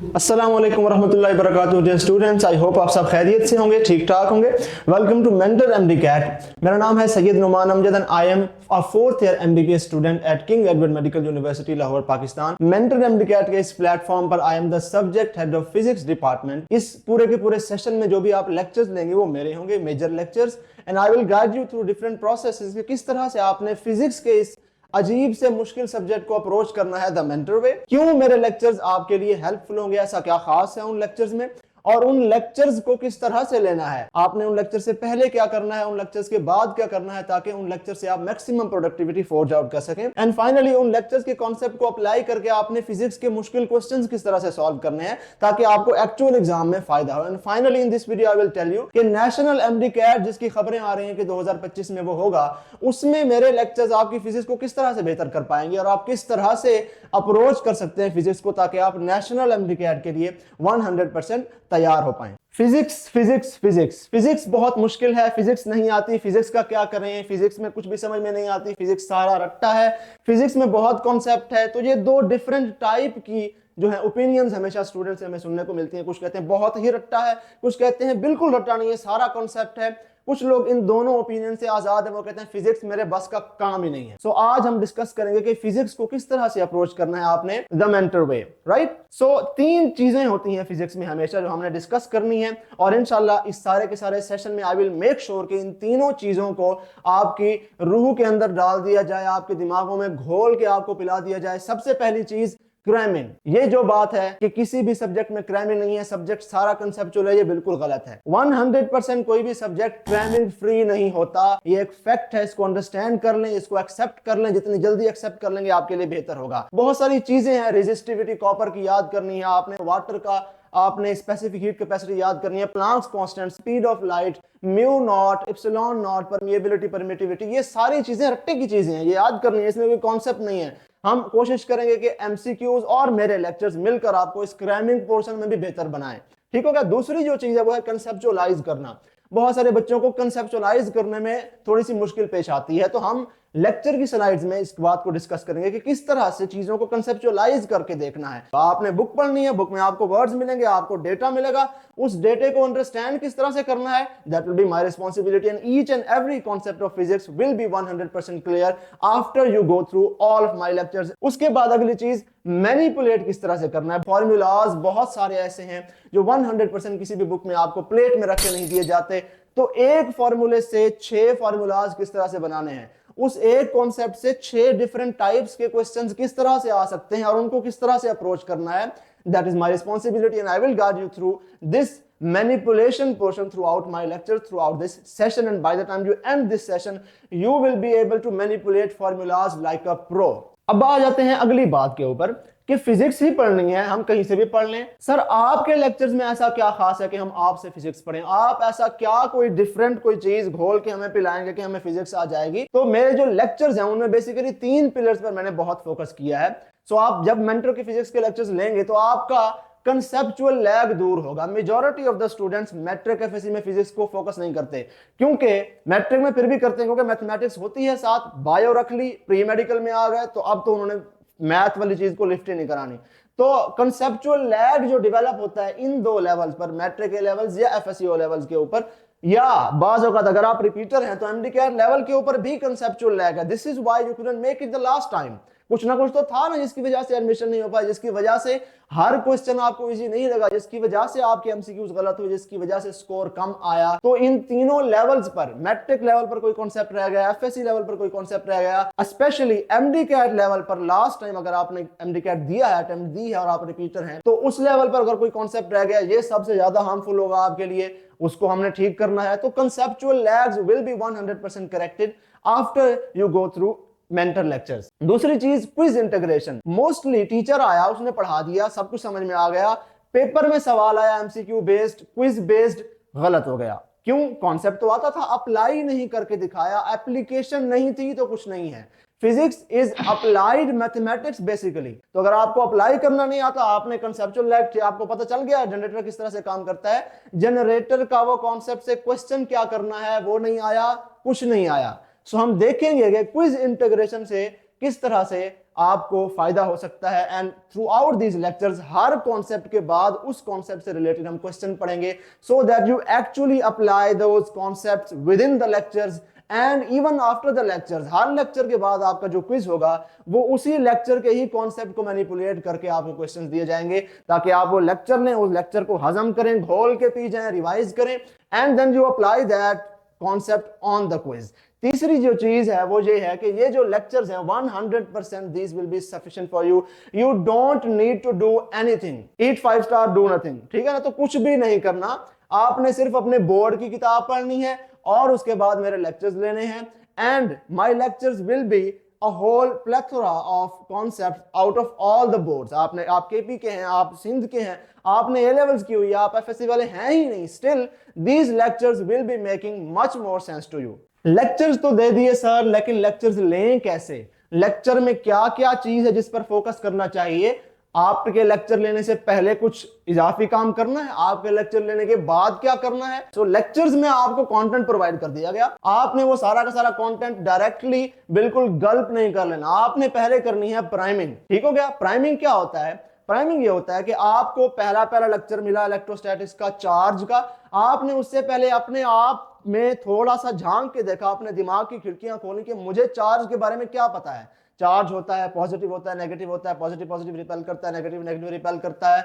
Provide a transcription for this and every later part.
अस्सलाम वालेकुम वरहमतुल्लाहि वबरकातुहू। डियर स्टूडेंट्स, आई होप आप सब खैरियत से होंगे, ठीक ठाक होंगे। Welcome to mentor MD CAT. मेरा नाम है Syed Numan Amjad and I am a fourth year MBBS student at King Edward Medical University Lahore Pakistan. Mentor MD CAT के इस प्लेटफॉर्म पर I am the subject head of physics department. इस पूरे के पूरे सेशन में जो भी आप लेक्चर्स लेंगे वो मेरे होंगे, major lectures, and I will guide you through different processes कि किस तरह से आपने फिजिक्स के इस अजीब से मुश्किल सब्जेक्ट को अप्रोच करना है द मेंटर वे। क्यों मेरे लेक्चर्स आपके लिए हेल्पफुल होंगे, ऐसा क्या खास है उन लेक्चर्स में, और उन लेक्चर्स को किस तरह से लेना है, आपने उन लेक्चर से पहले क्या करना है, उन लेक्चर्स के बाद क्या करना है, ताकि उन लेक्चर से आप मैक्सिमम प्रोडक्टिविटी फोर्ज आउट कर सकें। एंड फाइनली उन लेक्चर्स के कॉन्सेप्ट को अप्लाई करके आपने फिजिक्स के मुश्किल क्वेश्चंस किस तरह से सॉल्व करने हैं ताकि आपको एक्चुअल एग्जाम में फायदा हो। And finally in this video I will tell you कि नेशनल एमडी कैट जिसकी खबरें आ रही हैं कि 2025 में वो होगा, उसमें मेरे लेक्चर्स आपकी फिजिक्स को किस तरह से बेहतर कर पाएंगे और आप किस तरह से अप्रोच कर सकते हैं फिजिक्स को ताकि आप नेशनल एमडी कैट के लिए 100% तैयार हो पाएं। फिजिक्स फिजिक्स फिजिक्स फिजिक्स बहुत मुश्किल है, फिजिक्स नहीं आती, फिजिक्स का क्या करें, फिजिक्स में कुछ भी समझ में नहीं आती, फिजिक्स सारा रट्टा है, फिजिक्स में बहुत कॉन्सेप्ट है। तो ये दो डिफरेंट टाइप की जो है ओपिनियंस हमेशा स्टूडेंट से हमें सुनने को मिलती हैं। कुछ कहते हैं बहुत ही रट्टा है, कुछ कहते हैं बिल्कुल रट्टा नहीं है, सारा कॉन्सेप्ट है। कुछ लोग इन दोनों ओपिनियन से आजाद है, वो कहते हैं फिजिक्स मेरे बस का काम ही नहीं है। सो आज हम डिस्कस करेंगे कि फिजिक्स को किस तरह से अप्रोच करना है आपने द मेंटर वे, राइट। सो तीन चीजें होती हैं फिजिक्स में हमेशा जो हमने डिस्कस करनी है, और इंशाल्लाह इस सारे के सारे सेशन में आई विल मेक श्योर कि इन तीनों चीजों को आपकी रूह के अंदर डाल दिया जाए, आपके दिमागों में घोल के आपको पिला दिया जाए। सबसे पहली चीज क्रैमिंग। ये जो बात है कि किसी भी सब्जेक्ट में क्रैमिंग नहीं है, सब्जेक्ट सारा कंसेप्चुअल है, ये बिल्कुल गलत है। 100% कोई भी सब्जेक्ट क्रैमिंग फ्री नहीं होता, ये एक फैक्ट है। इसको अंडरस्टैंड कर लें, इसको एक्सेप्ट कर लें, जितनी जल्दी एक्सेप्ट कर लेंगे आपके लिए बेहतर होगा। बहुत सारी चीजें हैं, रेजिस्टिविटी कॉपर की याद करनी है आपने, वाटर का आपने स्पेसिफिक हीट कैपेसिटी याद करनी है, Planck's constant, speed of light, mu naught, epsilon not, permeability, permittivity, ये सारी चीजें रट्टे की चीजें हैं, ये याद करनी है, इसमें कोई कॉन्सेप्ट नहीं है। हम कोशिश करेंगे कि एमसीक्यूज और मेरे लेक्चर्स मिलकर आपको इस क्रैमिंग पोर्शन में भी बेहतर बनाएं, ठीक होगा। दूसरी जो चीज है वो है कंसेप्चुअलाइज करना। बहुत सारे बच्चों को कंसेप्चुअलाइज करने में थोड़ी सी मुश्किल पेश आती है, तो हम लेक्चर की स्लाइड्स में इस बात को डिस्कस करेंगे कि किस तरह से चीजों को कंसेप्चुअलाइज करके देखना है। तो आपने बुक पढ़नी है, बुक में आपको वर्ड्स मिलेंगे, आपको डेटा मिलेगा, उस डेटे को अंडरस्टैंड किस तरह से करना है, that will be my responsibility, and each and every concept of physics will be 100% clear after you go through all of my lectures. उसके बाद अगली चीज मैनिपुलेट किस तरह से करना है। फॉर्मूलाज बहुत सारे ऐसे हैं जो 100% किसी भी बुक में आपको प्लेट में रख के नहीं दिए जाते, तो एक फॉर्मूले से 6 फॉर्मूलाज किस तरह से बनाने हैं, उस एक कॉन्सेप्ट से 6 डिफरेंट टाइप्स के क्वेश्चंस किस तरह से आ सकते हैं और उनको किस तरह से अप्रोच करना है, that is my responsibility and I will guide you through this manipulation portion throughout my lecture, throughout this session, and by the time you end this session you will be able to manipulate formulas like a pro। अब आ जाते हैं अगली बात के ऊपर कि physics ही पढ़नी है, हम कहीं से भी पढ़ लें। सर आपके लेक्चर्स में ऐसा क्या खास है कि हम आपसे फिजिक्स पढ़ें, आप ऐसा क्या कोई डिफरेंट कोई चीज घोल के हमें पिलाएंगे कि हमें फिजिक्स आ जाएगी। तो मेरे जो लेक्चर्स हैं उनमें बेसिकली 3 पिलर्स पर मैंने बहुत फोकस किया है। सो आप जब मेंटर के फिजिक्स के लेक्चर्स लेंगे तो आपका कंसेप्चुअल लैग दूर होगा। Majority of the students matric FSc में फिजिक्स को फोकस नहीं करते, क्योंकि मैट्रिक में फिर भी करते हैं क्योंकि मैथमेटिक्स होती है साथ, बायो रख ली, प्री मेडिकल में आ गए तो अब तो उन्होंने मैथ वाली चीज को लिफ्ट ही नहीं करानी। तो कंसेप्चुअल लैग जो डेवलप होता है इन दो लेवल्स पर, मैट्रिक के लेवल्स या एफएससी लेवल्स के ऊपर, या बाज औक़ात अगर आप रिपीटर हैं तो एमडी कैट लेवल के ऊपर भी कंसेप्चुअल लैग है। This is why you couldn't make it the last time. कुछ ना कुछ तो था ना जिसकी वजह से एडमिशन नहीं हो पाया, जिसकी वजह से हर क्वेश्चन आपको इजी नहीं लगा, जिसकी वजह से आपके एमसीक्यूज गलत हुए, जिसकी वजह से स्कोर कम आया। तो इन तीनों लेवल्स पर, मैट्रिक लेवल पर कोई कॉन्सेप्ट रह गया, एफएससी लेवल पर कोई कॉन्सेप्ट रह गया, स्पेशली एमडी कैट लेवल पर लास्ट टाइम अगर आपने एमडी कैट दिया है, अटेम्प्ट दी है और आप रिपीटर हैं, तो उस लेवल पर अगर कोई कॉन्सेप्ट रह गया, ये सबसे ज्यादा हार्मफुल होगा आपके लिए, उसको हमने ठीक करना है। तो conceptual lags will be 100% corrected after you go through mentor lectures. दूसरी चीज क्विज इंटीग्रेशन। मोस्टली टीचर आया, उसने पढ़ा दिया, सब कुछ समझ में आ गया, पेपर में सवाल आया एमसीक्यू बेस्ड, क्विज बेस्ड, गलत हो गया। क्यों? कॉन्सेप्ट तो आता था, अप्लाई नहीं करके दिखाया, एप्लीकेशन नहीं थी तो कुछ नहीं है। Physics is applied mathematics basically. तो अगर आपको अप्लाई करना नहीं आता, आपने कंसेप्चुअल लैग, आपको पता चल गया जनरेटर किस तरह से काम करता है, जनरेटर का वो कॉन्सेप्ट से क्वेश्चन क्या करना है वो नहीं आया, कुछ नहीं आया। सो हम देखेंगे कि क्विज इंटीग्रेशन से किस तरह से आपको फायदा हो सकता है। And through out these lectures her concept के बाद उस कॉन्सेप्ट से रिलेटेड हम क्वेश्चन पढ़ेंगे, so that you actually apply those concepts with in the lectures and even after the lectures. Her lecture के बाद आपका जो क्विज होगा वो उसी लेक्चर के ही कॉन्सेप्ट को मैनिपुलेट करके आपको क्वेश्चंस दिए जाएंगे, ताकि आप वो लेक्चर लें, उस लेक्चर को हजम करें, घोल के पी जाएं, रिवाइज करें, and then you apply that concept on the quiz. तीसरी जो चीज है वो ये है कि ये जो लेक्चर्स हैं 100% these will be sufficient for you. You don't need to do anything. Eat 5 star, do nothing. ठीक है ना, तो कुछ भी नहीं करना, आपने सिर्फ अपने बोर्ड की किताब पढ़नी है और उसके बाद मेरे लेक्चर्स लेने हैं। And my lectures will B a whole plethora of concepts out of all the boards. आप केपी के हैं, आप सिंध के हैं, आपने ए लेवल्स की हुई है, आप एफएससी वाले हैं ही नहीं, still these lectures will be making much more sense to you. Lectures तो दे दिए सर, लेकिन लेक्चर्स लें कैसे? लेक्चर में क्या क्या चीज है जिस पर फोकस करना चाहिए? आपके लेक्चर लेने से पहले कुछ इजाफी काम करना है, आपके लेक्चर लेने के बाद क्या करना है? तो लेक्चर्स में आपको कंटेंट प्रोवाइड कर दिया गया, आपने वो सारा का सारा कंटेंट डायरेक्टली बिल्कुल गल्प नहीं कर लेना, आपने पहले करनी है प्राइमिंग। ठीक हो गया? प्राइमिंग क्या होता है? प्राइमिंग ये होता है कि आपको पहला लेक्चर मिला इलेक्ट्रोस्टैटिक्स का, चार्ज का, आपने उससे पहले अपने आप में थोड़ा सा झांक के देखा, अपने दिमाग की खिड़कियां खोली कि मुझे चार्ज के बारे में क्या पता है। चार्ज होता है, पॉजिटिव होता है, नेगेटिव होता है, पॉजिटिव रिपेल करता है, नेगेटिव रिपेल करता है।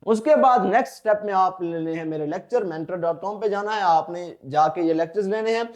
उसके बाद नेक्स्ट स्टेप में आप लेने हैं मेरे लेक्चर, mentor.com पे जाना है, आपने जाके ये लेक्चर्स लेने हैं।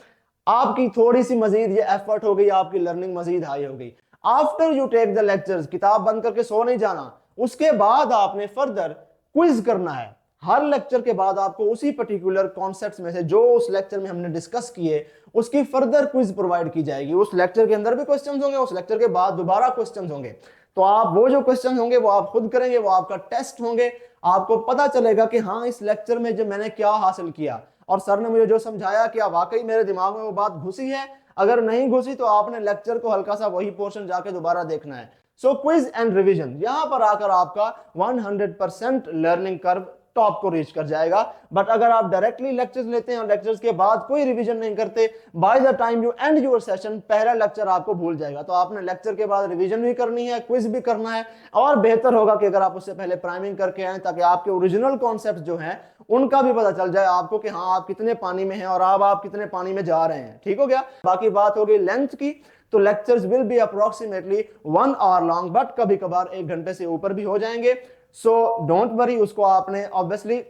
आपकी थोड़ी सी मजीद ये एफर्ट हो गई, आपकी लर्निंग मजीद हाई हो गई। After you take the lectures, किताब बंद करके सो नहीं जाना, उसके बाद आपने फर्दर क्विज करना है। हर लेक्चर के बाद आपको उसी पर्टिकुलर कॉन्सेप्ट्स में से जो उस लेक्चर में हमने डिस्कस किए उसकी फर्दर क्विज प्रोवाइड की जाएगी। उस लेक्चर के अंदर भी क्वेश्चंस होंगे, उस लेक्चर के बाद दोबारा क्वेश्चंस होंगे। तो आप वो जो क्वेश्चन होंगे वो आप खुद करेंगे, वो आपका टेस्ट होंगे, आपको पता चलेगा कि हाँ इस लेक्चर में जो मैंने क्या हासिल किया और सर ने मुझे जो समझाया क्या वाकई मेरे दिमाग में वो बात घुसी है। अगर नहीं घुसी तो आपने लेक्चर को हल्का सा वही पोर्शन जाके दोबारा देखना है। सो क्विज एंड रिवीजन, यहां पर आकर आपका 100% लर्निंग कर्व टॉप को रीच कर जाएगा। बट अगर आप डायरेक्टली लेक्चर्स लेते हैं और लेक्चर्स के बाद कोई रिवीजन नहीं करते, by the time you and your session पहला लेक्चर आपको भूल जाएगा। तो आपने लेक्चर के बाद रिवीजन भी करनी है, क्विज भी करना है, और बेहतर होगा कि अगर आप उससे पहले प्राइमिंग करके आए ताकि आपके ओरिजिनल कॉन्सेप्ट जो हैं उनका भी पता चल जाए आपको कि हाँ आप कितने पानी में हैं और अब आप कितने पानी में जा रहे हैं। ठीक हो गया? बाकी बात हो गई लेंथ की, तो lectures will be approximately 1 hour long, but कभी कभार 1 घंटे से ऊपर भी हो जाएंगे। सो डोंट वरी, उसको आपने ऑब्वियसली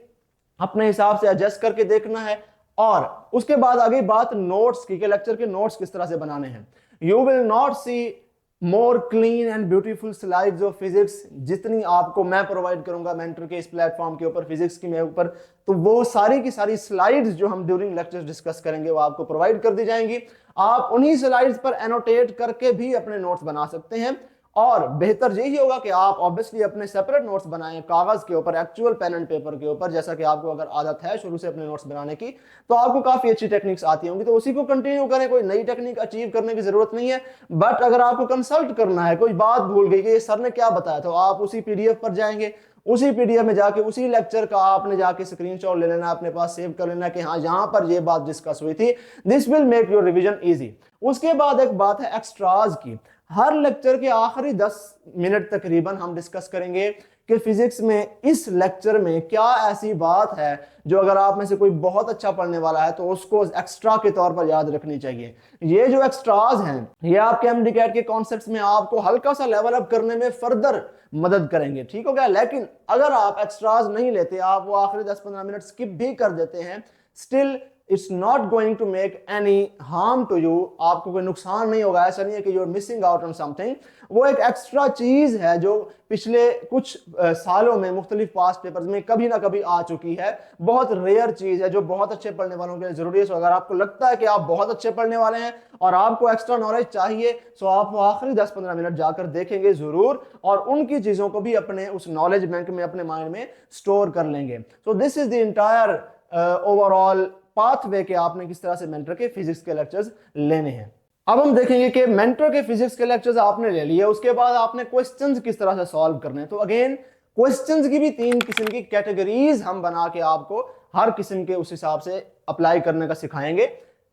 अपने हिसाब से एडजस्ट करके देखना है। और उसके बाद आगे बात नोट्स की, कि लेक्चर के नोट्स किस तरह से बनाने हैं। You will not see more clean and beautiful slides of physics जितनी आपको मैं प्रोवाइड करूंगा मेंटर के इस प्लेटफॉर्म के ऊपर, फिजिक्स की में ऊपर। तो वो सारी की सारी स्लाइड्स जो हम ड्यूरिंग लेक्चर डिस्कस करेंगे वो आपको प्रोवाइड कर दी जाएंगी। आप उन्हीं स्लाइड्स पर एनोटेट करके भी अपने नोट्स बना सकते हैं। और बेहतर यही होगा कि आप ऑब्वियसली अपने सेपरेट नोट्स बनाएं कागज के ऊपर, एक्चुअल पेन एंड पेपर के ऊपर। जैसा कि आपको अगर आदत है शुरू से अपने नोट्स बनाने की तो आपको काफी अच्छी टेक्निक्स आती होंगी, तो उसी को कंटिन्यू करें, कोई नई टेक्निक अचीव करने की जरूरत नहीं है। बट अगर आपको कंसल्ट करना है, कोई बात भूल गई कि सर ने क्या बताया, तो आप उसी पीडीएफ पर जाएंगे, उसी पीडीएफ में जाके उसी लेक्चर का आपने जाके स्क्रीनशॉट ले लेना, अपने पास सेव कर लेना कि हाँ यहाँ पर ये बात डिस्कस हुई थी। This will make your revision easy. उसके बाद एक बात है एक्स्ट्राज की। हर लेक्चर के आखिरी 10 मिनट तकरीबन हम डिस्कस करेंगे कि फिजिक्स में इस लेक्चर में क्या ऐसी बात है जो अगर आप में से कोई बहुत अच्छा पढ़ने वाला है तो उसको एक्स्ट्रा के तौर पर याद रखनी चाहिए। ये जो एक्स्ट्राज हैं ये आपके एमडीकैट के कॉन्सेप्ट्स में आपको हल्का सा लेवल अप करने में फर्दर मदद करेंगे। ठीक हो गया? लेकिन अगर आप एक्स्ट्राज नहीं लेते, आप वो आखिरी 10-15 मिनट स्किप भी कर देते हैं, still it's not going to make any harm to you. आपको कोई नुकसान नहीं होगा, ऐसा नहीं है कि you are missing out on something. वो एक एक्स्ट्रा चीज है जो पिछले कुछ सालों में मुख्तलिफ पास्ट पेपर्स में कभी ना कभी आ चुकी है। बहुत रेयर चीज है जो बहुत अच्छे पढ़ने वालों के लिए जरूरी है। सो अगर आपको लगता है कि आप बहुत अच्छे पढ़ने वाले हैं और आपको एक्स्ट्रा नॉलेज चाहिए, सो आप वो आखिरी 10-15 मिनट जाकर देखेंगे जरूर और उनकी चीजों को भी अपने उस नॉलेज बैंक में, अपने माइंड में स्टोर कर लेंगे। So this is the entire overall pathway के आपने किस तरह से मेंटर के फिजिक्स के लेक्चर्स लेने हैं। अब हम देखेंगे कि मेंटर के फिजिक्स के लेक्चर्स आपने ले लिए, उसके बाद आपने क्वेश्चंस किस तरह से सॉल्व करने हैं। तो अगेन क्वेश्चंस की भी 3 किस्म की कैटेगरीज हम बना के आपको हर किस्म के उस हिसाब से अप्लाई करने का सिखाएंगे।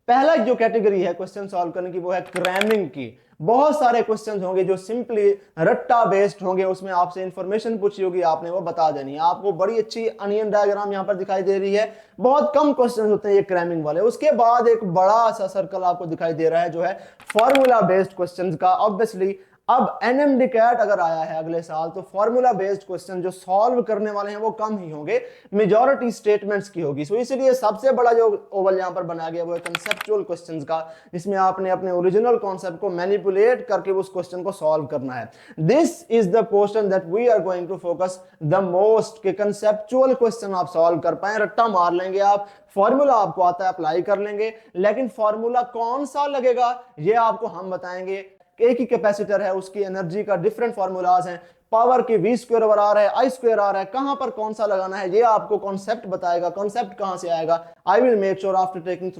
पहला जो कैटेगरी है क्वेश्चन सॉल्व करने की वो है क्रैमिंग की। बहुत सारे क्वेश्चंस होंगे जो सिंपली रट्टा बेस्ड होंगे, उसमें आपसे इंफॉर्मेशन पूछी होगी, आपने वो बता देनी है। आपको बड़ी अच्छी अनियन डायग्राम यहाँ पर दिखाई दे रही है। बहुत कम क्वेश्चन होते हैं ये क्रैमिंग वाले। उसके बाद एक बड़ा सा सर्कल आपको दिखाई दे रहा है जो है फॉर्मूला बेस्ड क्वेश्चंस का। ऑब्वियसली अब एनएमडी कैट अगर आया है अगले साल तो फॉर्मूला बेस्ड क्वेश्चन जो सॉल्व करने वाले हैं वो कम ही होंगे, मेजॉरिटी स्टेटमेंट्स की होगी। सो इसलिए सबसे बड़ा जो ओवल यहां पर बनाया गया वो है कंसेप्चुअल क्वेश्चंस का, जिसमें आपने अपने ओरिजिनल कॉन्सेप्ट को मैनिपुलेट करके उस क्वेश्चन को सॉल्व करना है। This is the portion that we are going to focus the most, कि कंसेप्चुअल क्वेश्चन आप सॉल्व कर पाए। रट्टा मार लेंगे आप, फॉर्मूला आपको आता है अप्लाई कर लेंगे, लेकिन फॉर्मूला कौन सा लगेगा ये आपको हम बताएंगे। एक ही कैपेसिटर है, उसकी एनर्जी का डिफरेंट फॉर्मूलाज हैं, पावर की v स्क्वायर ओवर आर है, आई स्क्वायर आर है, कहां पर कौन सा लगाना है ये आपको कॉन्सेप्ट बताएगा। कॉन्सेप्ट कहां से आएगा? I will make sure after taking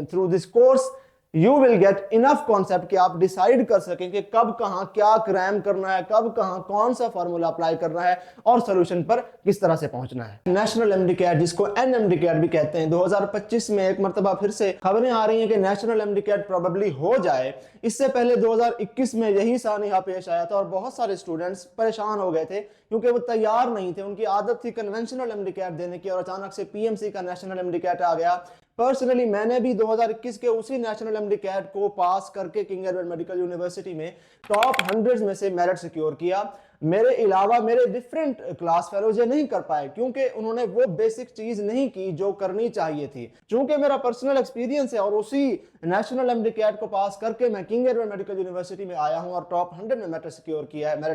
through this course you will get enough concept कि आप डिसाइड कर सकें कि कब कहां क्या क्रैम करना है, कब कहां कौन सा फॉर्मूला अप्लाई करना है और सोल्यूशन पर किस तरह से पहुंचना है। नेशनल एमडी कैट, जिसको एनएमडी कैट भी कहते हैं, 2025 में एक मरतबा फिर से खबरें आ रही हैं कि नेशनल एमडी कैट प्रोबेबली हो जाए। इससे पहले 2021 में यही सानिया पेश आया था और बहुत सारे स्टूडेंट्स परेशान हो गए थे क्योंकि वो तैयार नहीं थे। उनकी आदत थी कन्वेंशनल एमडी कैट देने की और अचानक से पीएमसी का नेशनल एमडी कैट आ गया। पर्सनली मैंने भी 2021 के उसी नेशनल एमडी कैट को पास करके किंग एडवर्ड मेडिकल यूनिवर्सिटी में टॉप 100 में से मेरिट सिक्योर किया। मेरे अलावा मेरे डिफरेंट क्लास फेलोज ये नहीं कर पाए क्योंकि उन्होंने वो बेसिक चीज नहीं की जो करनी चाहिए थी। चूंकि मेरा पर्सनल एक्सपीरियंस है और उसी नेशनल एमडी कैट को पास करके मैं किंग एडवर्ड मेडिकल यूनिवर्सिटी में आया हूं और टॉप 100 में मेरिट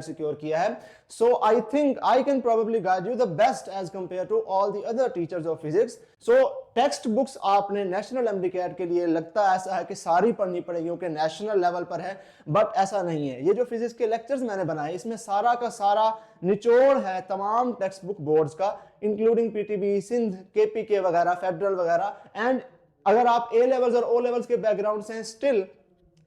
सिक्योर किया है। So I think I can probably guide you the best as compare to all the other teachers of physics. So text books आपने नेशनल एमडी कैट के लिए लगता ऐसा है कि सारी पढ़नी पड़ेगी क्योंकि नेशनल लेवल पर है, बट ऐसा नहीं है। ये जो फिजिक्स के लेक्चर्स मैंने बनाए इसमें सारा का सारा निचोड़ है तमाम टेक्स्ट बुक बोर्ड्स का, इंक्लूडिंग पीटीबी, सिंध, केपीके वगैरह, फेडरल वगैरह। एंड अगर आप ए लेवल्स और ओ लेवल्स के बैकग्राउंड से स्टिल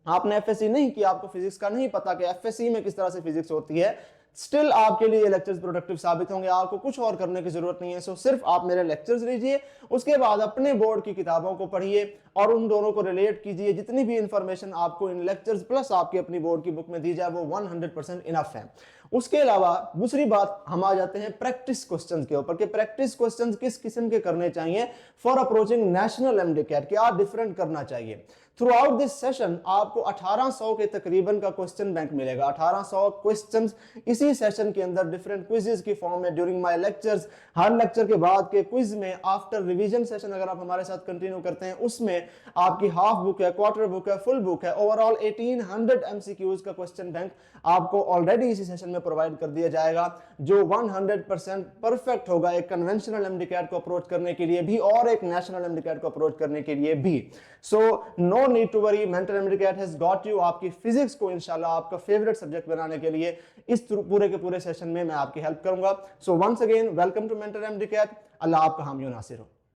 आपने एफएससी नहीं किया, आपको फिजिक्स का नहीं पता कि एफएससी में किस तरह से फिजिक्स होती है, स्टिल आपके लिए ये लेक्चर्स प्रोडक्टिव साबित होंगे। आपको कुछ और करने की जरूरत नहीं है। सो सिर्फ आप मेरे लेक्चर्स लीजिए, उसके बाद अपने बोर्ड की किताबों को पढ़िए और उन दोनों को रिलेट कीजिए। जितनी भी इंफॉर्मेशन आपको इन लेक्चर्स प्लस आपकी अपनी बोर्ड की बुक में दी जाए वो 100% इनफ है। उसके अलावा दूसरी बात, हम आ जाते हैं प्रैक्टिस क्वेश्चंस के ऊपर कि प्रैक्टिस क्वेश्चंस किस किस्म के करने चाहिए for approaching national MD CAT, क्या डिफरेंट करना चाहिए। थ्रू आउट दिस सेशन आपको 1800 के तकरीबन का क्वेश्चन बैंक मिलेगा। 1800 क्वेश्चंस इसी सेशन के अंदर डिफरेंट क्विजेस की फॉर्म में during my lectures. Her lecture के बाद के क्विज में आफ्टर रिवीजन सेशन अगर आप हमारे साथ कंटिन्यू करते हैं उसमें आपकी हाफ बुक है, क्वार्टर बुक है, फुल बुक है, ओवरऑल 1800 एमसीक्यूज का क्वेश्चन बैंक आपको ऑलरेडी इसी सेशन में प्रोवाइड कर दिया जाएगा, जो 100% परफेक्ट होगा एक कन्वेंशनल एमडी कैट को अप्रोच करने के लिए भी और एक नेशनल एमडी कैट को अप्रोच करने के लिए भी। So no need to worry, mentor MD CAT has got you. आपकी फिजिक्स को इंशाल्लाह आपका फेवरेट सब्जेक्ट बनाने के लिए इस पूरे के पूरे सेशन में मैं आपकी हेल्प करूंगा। So once again welcome to mentor MD CAT. Allah आपका हामी नासिर हो।